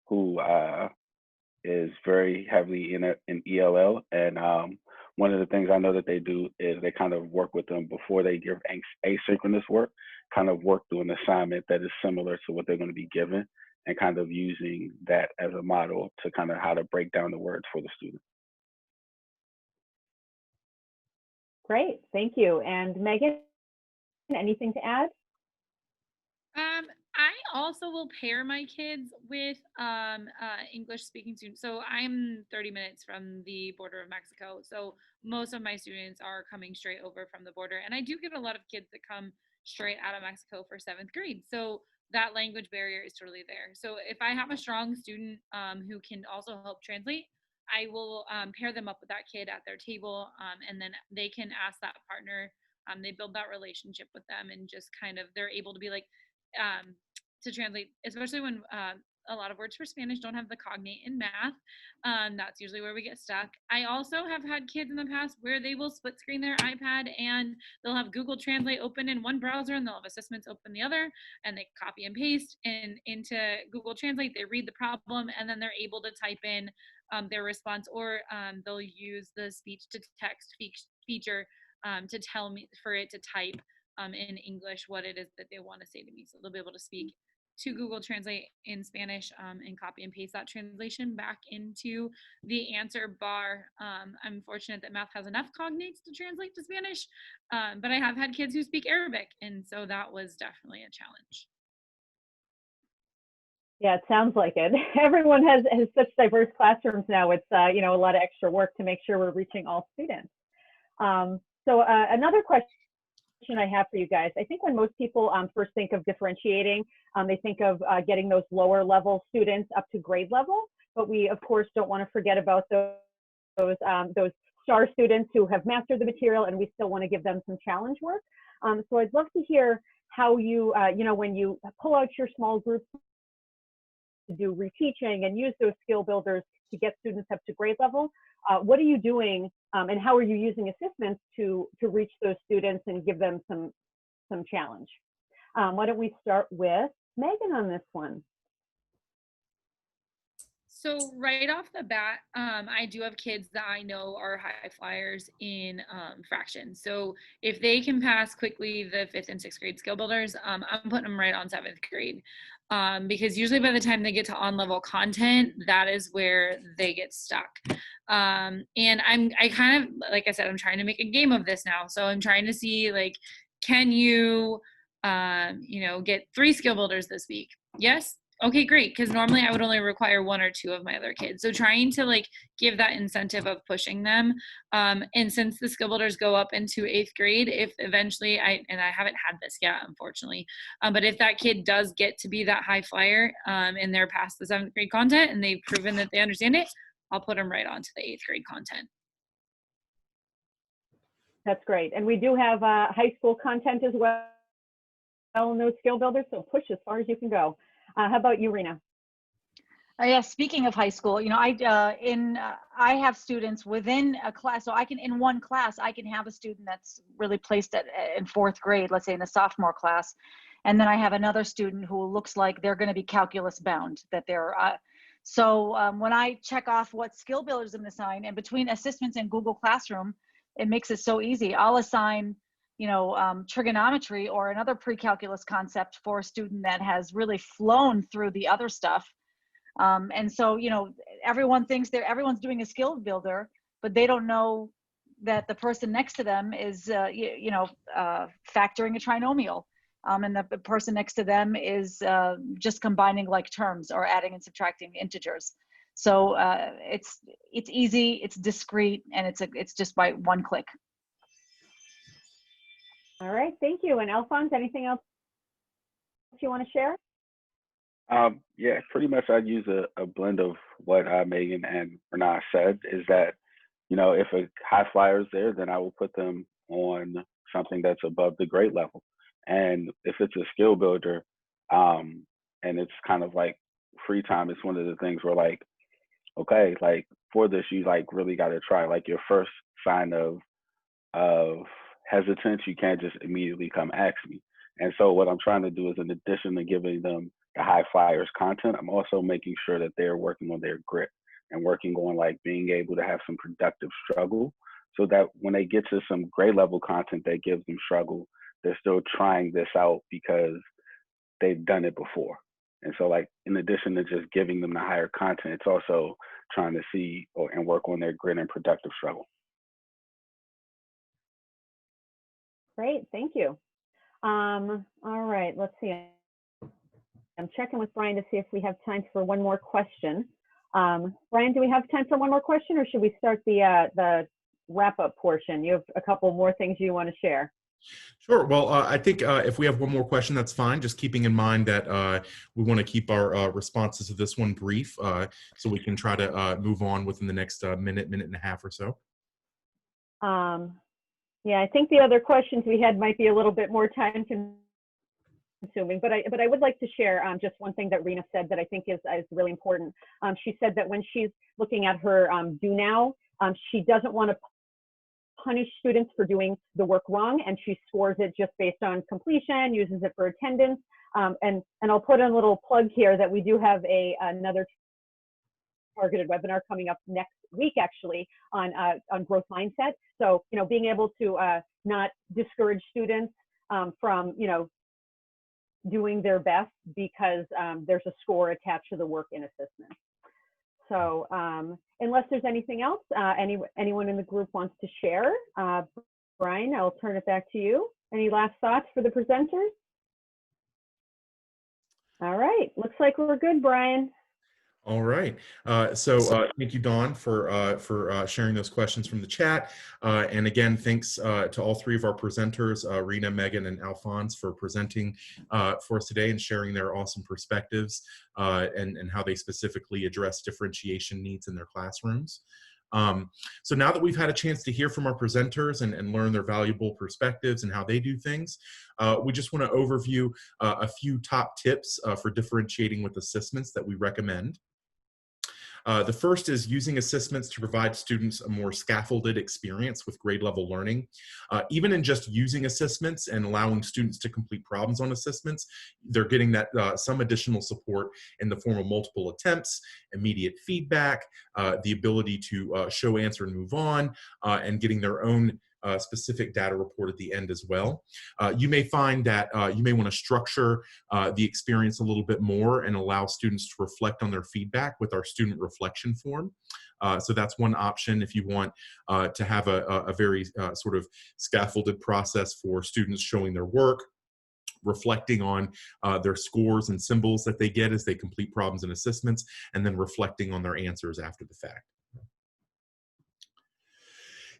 S5: who is very heavily in ELL. And one of the things I know that they do is they kind of work with them before they give asynchronous work, kind of work through an assignment that is similar to what they're going to be given, and kind of using that as a model to kind of how to break down the words for the student.
S2: Great, thank you. And Megan, anything to add?
S4: I also will pair my kids with English speaking students. So I'm 30 minutes from the border of Mexico. So most of my students are coming straight over from the border. And I do get a lot of kids that come straight out of Mexico for 7th grade. So that language barrier is totally there. So if I have a strong student who can also help translate, I will pair them up with that kid at their table, and then they can ask that partner. They build that relationship with them, and just kind of they're able to be like to translate, especially when a lot of words for Spanish don't have the cognate in math. That's usually where we get stuck. I also have had kids in the past where they will split screen their iPad and they'll have Google Translate open in one browser and they'll have ASSISTments open the other, and they copy and paste into Google Translate. They read the problem and then they're able to type in their response, or they'll use the speech to text feature to tell me for it to type in English what it is that they want to say to me. So they'll be able to speak to Google Translate in Spanish and copy and paste that translation back into the answer bar. I'm fortunate that math has enough cognates to translate to Spanish, but I have had kids who speak Arabic, and so that was definitely a challenge.
S2: Yeah, it sounds like it. Everyone has such diverse classrooms now. It's a lot of extra work to make sure we're reaching all students. So another question I have for you guys. I think when most people first think of differentiating, they think of getting those lower level students up to grade level, but we of course don't want to forget about those star students who have mastered the material, and we still want to give them some challenge work. So I'd love to hear how you, when you pull out your small groups to do reteaching and use those skill builders to get students up to grade level, what are you doing and how are you using ASSISTments to reach those students and give them some challenge? Why don't we start with Megan on this one?
S4: So right off the bat, I do have kids that I know are high flyers in fractions. So if they can pass quickly the 5th and 6th grade skill builders, I'm putting them right on 7th grade. Because usually by the time they get to on-level content, that is where they get stuck. And I kind of, like I said, I'm trying to make a game of this now. So I'm trying to see, like, can you, get 3 skill builders this week? Yes. Okay, great. Because normally I would only require 1 or 2 of my other kids. So trying to give that incentive of pushing them. And since the skill builders go up into 8th grade, if eventually I haven't had this yet, unfortunately, but if that kid does get to be that high flyer and they're past the 7th grade content and they've proven that they understand it, I'll put them right onto the 8th grade content.
S2: That's great. And we do have high school content as well in those skill builders, so push as far as you can go. How about you, Renah?
S3: Yeah, speaking of high school, I have students within a class, so in one class, I can have a student that's really placed in 4th grade, let's say in the sophomore class. And then I have another student who looks like they're going to be calculus bound, that they're, when I check off what skill builders I'm going to assign, and between ASSISTments and Google Classroom, it makes it so easy. I'll assign trigonometry or another pre-calculus concept for a student that has really flown through the other stuff. And so, everyone thinks everyone's doing a skill builder, but they don't know that the person next to them is, factoring a trinomial. And the person next to them is just combining like terms or adding and subtracting integers. So it's easy, it's discrete, and it's just by one click.
S2: All right, thank you. And Alfons, anything else you want to share?
S5: Yeah, pretty much I'd use a blend of what Megan and Renah said, is that, if a high flyer is there, then I will put them on something that's above the grade level. And if it's a skill builder, and it's kind of like free time, it's one of the things where okay, for this, you really got to try, your first sign of hesitance, you can't just immediately come ask me. And so what I'm trying to do is, in addition to giving them the high flyers content, I'm also making sure that they're working on their grit and working on being able to have some productive struggle, so that when they get to some grade level content that gives them struggle, they're still trying this out because they've done it before. And so in addition to just giving them the higher content, it's also trying to see and work on their grit and productive struggle.
S2: Great, thank you. All right, let's see. I'm checking with Brian to see if we have time for one more question. Brian, do we have time for one more question, or should we start the wrap-up portion? You have a couple more things you want to share.
S1: Sure. Well, I think if we have one more question, that's fine. Just keeping in mind that we want to keep our responses to this one brief, so we can try to move on within the next minute and a half or so.
S2: Yeah, I think the other questions we had might be a little bit more time consuming, but I would like to share just one thing that Renah said that I think is really important. She said that when she's looking at her do now, she doesn't want to punish students for doing the work wrong, and she scores it just based on completion, uses it for attendance. And I'll put in a little plug here that we do have another targeted webinar coming up next week, actually, on growth mindset. So, being able to not discourage students from, doing their best because there's a score attached to the work in ASSISTments. So unless there's anything else, anyone in the group wants to share, Brian, I'll turn it back to you. Any last thoughts for the presenters? All right, looks like we're good, Brian.
S1: All right. Thank you, Dawn, for sharing those questions from the chat. And again, thanks to all three of our presenters, Renah, Megan, and Alfons, for presenting for us today and sharing their awesome perspectives and how they specifically address differentiation needs in their classrooms. So now that we've had a chance to hear from our presenters and learn their valuable perspectives and how they do things, we just want to overview a few top tips for differentiating with ASSISTments that we recommend. The first is using ASSISTments to provide students a more scaffolded experience with grade level learning. Even in just using ASSISTments and allowing students to complete problems on ASSISTments, they're getting that some additional support in the form of multiple attempts, immediate feedback, the ability to show, answer, and move on, and getting their own specific data report at the end as well. You may find that you may want to structure the experience a little bit more and allow students to reflect on their feedback with our student reflection form. So that's one option if you want to have a very sort of scaffolded process for students showing their work, reflecting on their scores and symbols that they get as they complete problems and ASSISTments, and then reflecting on their answers after the fact.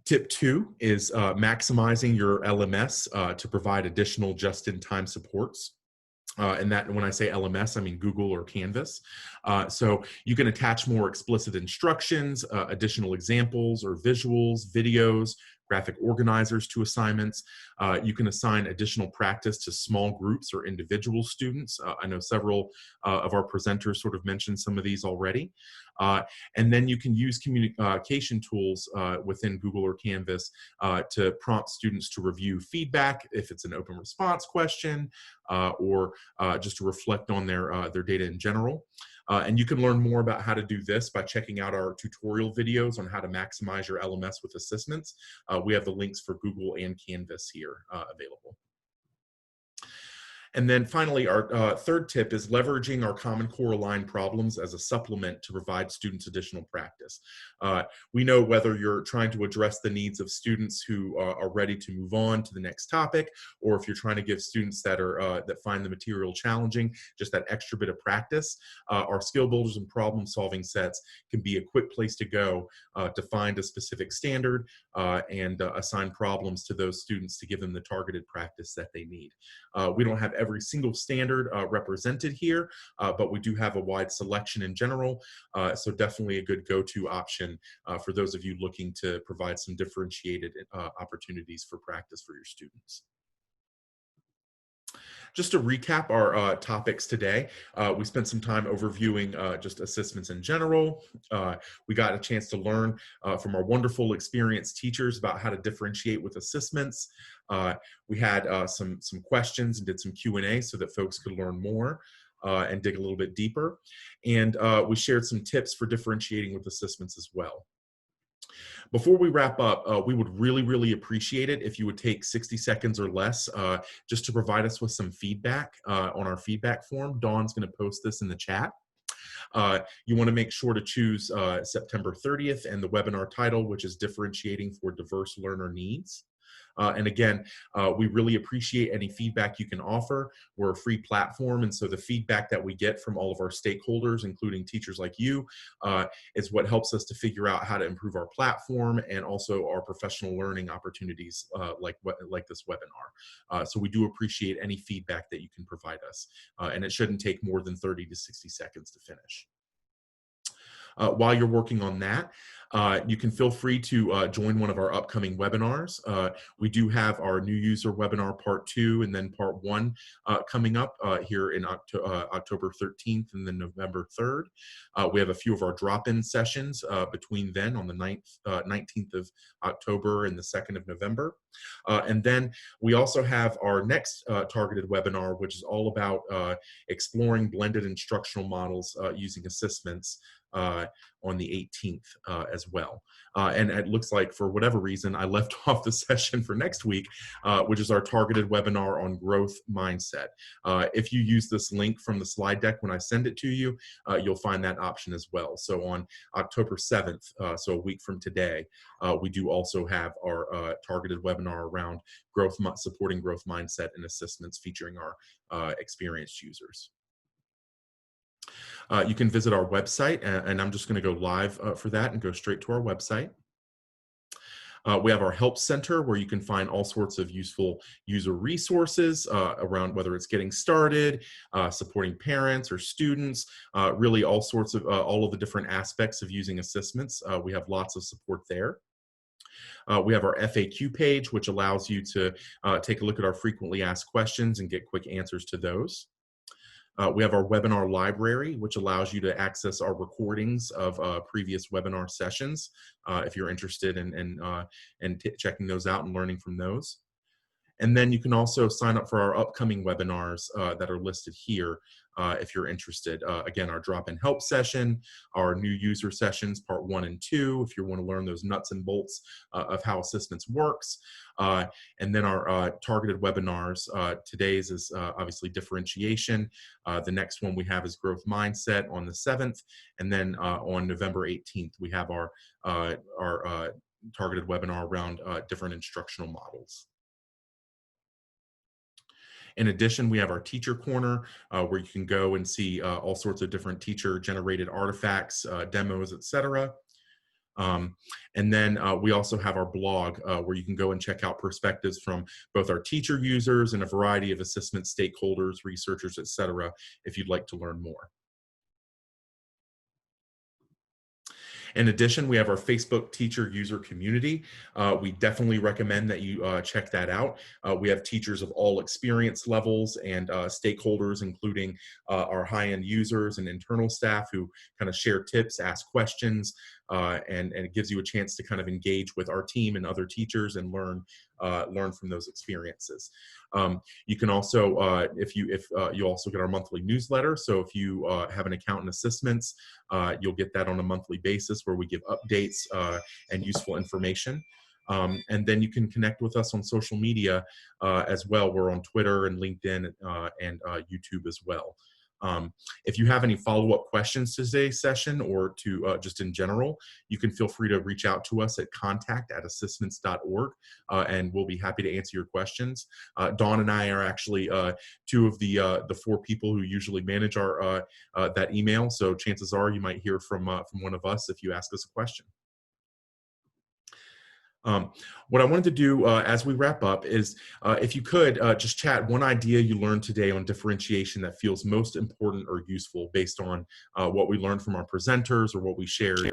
S1: Tip 2 is maximizing your LMS to provide additional just-in-time supports. And that, when I say LMS, I mean Google or Canvas. So you can attach more explicit instructions, additional examples or visuals, videos, graphic organizers to assignments. You can assign additional practice to small groups or individual students. I know several of our presenters sort of mentioned some of these already. And then you can use communication tools within Google or Canvas to prompt students to review feedback if it's an open response question, or just to reflect on their data in general. And you can learn more about how to do this by checking out our tutorial videos on how to maximize your LMS with ASSISTments. We have the links for Google and Canvas here available. And then finally, our third tip is leveraging our Common Core aligned problems as a supplement to provide students additional practice. We know whether you're trying to address the needs of students who are ready to move on to the next topic, or if you're trying to give students that are that find the material challenging just that extra bit of practice, our skill builders and problem solving sets can be a quick place to go to find a specific standard and assign problems to those students to give them the targeted practice that they need. We don't have every single standard represented here, but we do have a wide selection in general, so definitely a good go-to option for those of you looking to provide some differentiated opportunities for practice for your students. Just to recap our topics today, we spent some time overviewing just ASSISTments in general. We got a chance to learn from our wonderful experienced teachers about how to differentiate with ASSISTments. We had some questions and did some Q&A so that folks could learn more and dig a little bit deeper. And we shared some tips for differentiating with ASSISTments as well. Before we wrap up, we would really appreciate it if you would take 60 seconds or less just to provide us with some feedback on our feedback form. Dawn's going to post this in the chat. You want to make sure to choose September 30th and the webinar title, which is Differentiating for Diverse Learner Needs. And again, we really appreciate any feedback you can offer. We're a free platform, and so the feedback that we get from all of our stakeholders, including teachers like you, is what helps us to figure out how to improve our platform and also our professional learning opportunities like this webinar. So we do appreciate any feedback that you can provide us, and it shouldn't take more than 30 to 60 seconds to finish. While you're working on that, you can feel free to join one of our upcoming webinars. We do have our new user webinar part 2 and then part 1 coming up here in October 13th and then November 3rd. We have a few of our drop-in sessions between then on the 19th of October and the 2nd of November. And then we also have our next targeted webinar, which is all about exploring blended instructional models using ASSISTments on the 18th as well. And it looks like for whatever reason, I left off the session for next week, which is our targeted webinar on growth mindset. If you use this link from the slide deck when I send it to you, you'll find that option as well. So on October 7th, so a week from today, we do also have our targeted webinar around supporting growth mindset and ASSISTments featuring our experienced users. You can visit our website, and I'm just going to go live for that and go straight to our website. We have our help center where you can find all sorts of useful user resources around whether it's getting started, supporting parents or students, really all sorts of all of the different aspects of using ASSISTments. We have lots of support there. We have our FAQ page, which allows you to take a look at our frequently asked questions and get quick answers to those. We have our webinar library, which allows you to access our recordings of previous webinar sessions if you're interested in checking those out and learning from those. And then you can also sign up for our upcoming webinars that are listed here if you're interested. Again, our drop-in help session, our new user sessions, part 1 and 2, if you want to learn those nuts and bolts of how ASSISTments works. And then our targeted webinars. Today's is obviously differentiation. The next one we have is growth mindset on the 7th. And then on November 18th, we have our targeted webinar around different instructional models. In addition, we have our teacher corner where you can go and see all sorts of different teacher generated artifacts, demos, etc. And then we also have our blog where you can go and check out perspectives from both our teacher users and a variety of ASSISTment stakeholders, researchers, etc. if you'd like to learn more. In addition, we have our Facebook teacher user community. We definitely recommend that you check that out. We have teachers of all experience levels and stakeholders, including our high-end users and internal staff who kind of share tips, ask questions, and it gives you a chance to kind of engage with our team and other teachers and learn from those experiences. You can also, you also get our monthly newsletter. So if you have an account in ASSISTments, you'll get that on a monthly basis where we give updates and useful information. And then you can connect with us on social media as well. We're on Twitter and LinkedIn and YouTube as well. If you have any follow-up questions to today's session or to just in general, you can feel free to reach out to us at contact@assistments.org and we'll be happy to answer your questions. Dawn and I are actually two of the 4 people who usually manage our that email, so chances are you might hear from one of us if you ask us a question. What I wanted to do as we wrap up is if you could just chat one idea you learned today on differentiation that feels most important or useful based on what we learned from our presenters or what we shared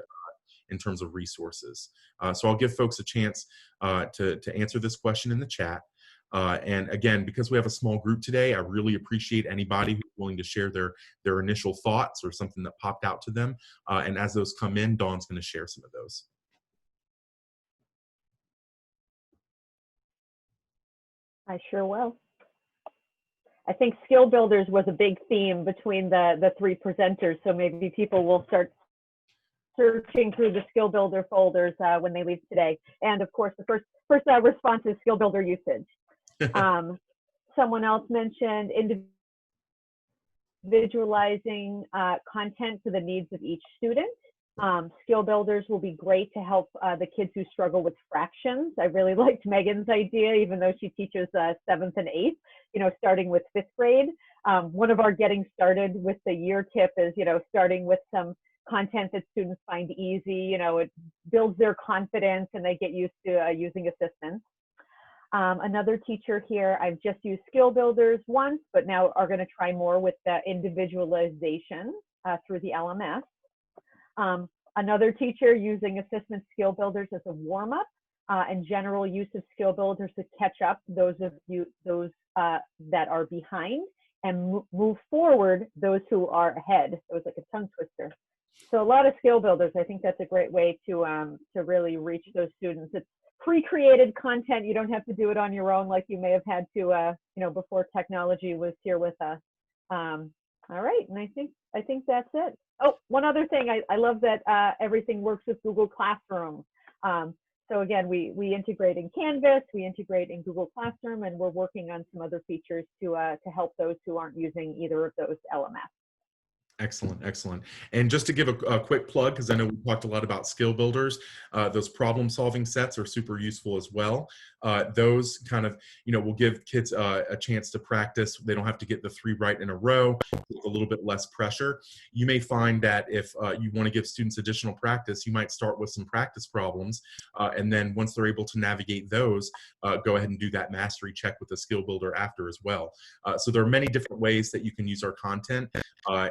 S1: in terms of resources. So I'll give folks a chance to answer this question in the chat. And again, because we have a small group today, I really appreciate anybody who's willing to share their initial thoughts or something that popped out to them. And as those come in, Dawn's going to share some of those.
S2: I sure will. I think skill builders was a big theme between the 3 presenters, so maybe people will start searching through the skill builder folders when they leave today. And of course, the first response is skill builder usage. Someone else mentioned individualizing content to the needs of each student. Skill builders will be great to help the kids who struggle with fractions. I really liked Megan's idea, even though she teaches 7th and 8th, starting with 5th grade. One of our getting started with the year tip is, starting with some content that students find easy. It builds their confidence and they get used to using assistants. Another teacher here, I've just used skill builders once, but now are going to try more with the individualization through the LMS. Another teacher using assessment skill builders as a warm-up and general use of skill builders to catch up those that are behind and move forward those who are ahead. It was like a tongue twister. So a lot of skill builders. I think that's a great way to really reach those students. It's pre-created content. You don't have to do it on your own like you may have had to, before technology was here with us. All right, and I think that's it. Oh, one other thing, I love that everything works with Google Classroom. So again, we integrate in Canvas, we integrate in Google Classroom, and we're working on some other features to help those who aren't using either of those LMS.
S1: Excellent, excellent. And just to give a quick plug, because I know we talked a lot about skill builders, those problem-solving sets are super useful as well. Those kind of, will give kids a chance to practice. They don't have to get the 3 right in a row with a little bit less pressure. You may find that if you want to give students additional practice, you might start with some practice problems, and then once they're able to navigate those, go ahead and do that mastery check with the skill builder after as well. So there are many different ways that you can use our content,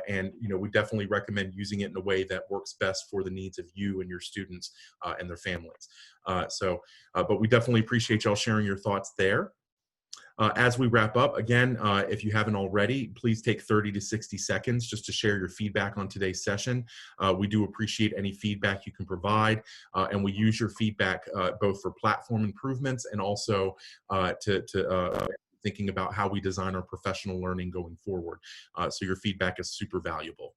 S1: and we definitely recommend using it in a way that works best for the needs of you and your students and their families. But we definitely appreciate y'all sharing your thoughts there. As we wrap up, again, if you haven't already, please take 30 to 60 seconds just to share your feedback on today's session. We do appreciate any feedback you can provide, and we use your feedback both for platform improvements and also thinking about how we design our professional learning going forward. So your feedback is super valuable.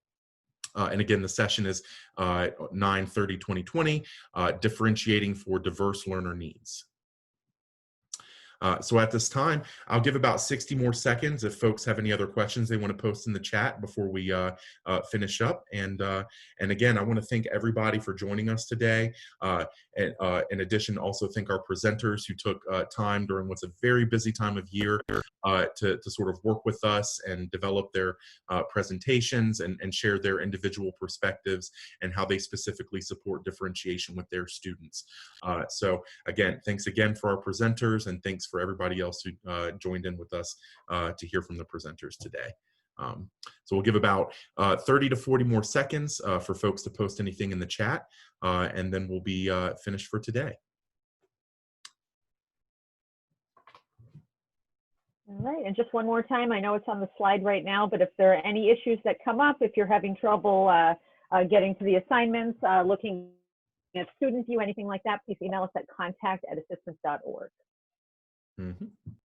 S1: And again, the session is 9/30/2020, differentiating for diverse learner needs. So at this time, I'll give about 60 more seconds if folks have any other questions they want to post in the chat before we finish up. And again, I want to thank everybody for joining us today. And in addition, also thank our presenters who took time during what's a very busy time of year to sort of work with us and develop their presentations and share their individual perspectives and how they specifically support differentiation with their students. So again, thanks again for our presenters, and thanks for everybody else who joined in with us to hear from the presenters today. So we'll give about 30 to 40 more seconds for folks to post anything in the chat, and then we'll be finished for today.
S2: All right, and just one more time, I know it's on the slide right now, but if there are any issues that come up, if you're having trouble getting to the assignments, looking at student view, anything like that, please email us at contact@assistments.org.
S1: Mm-hmm.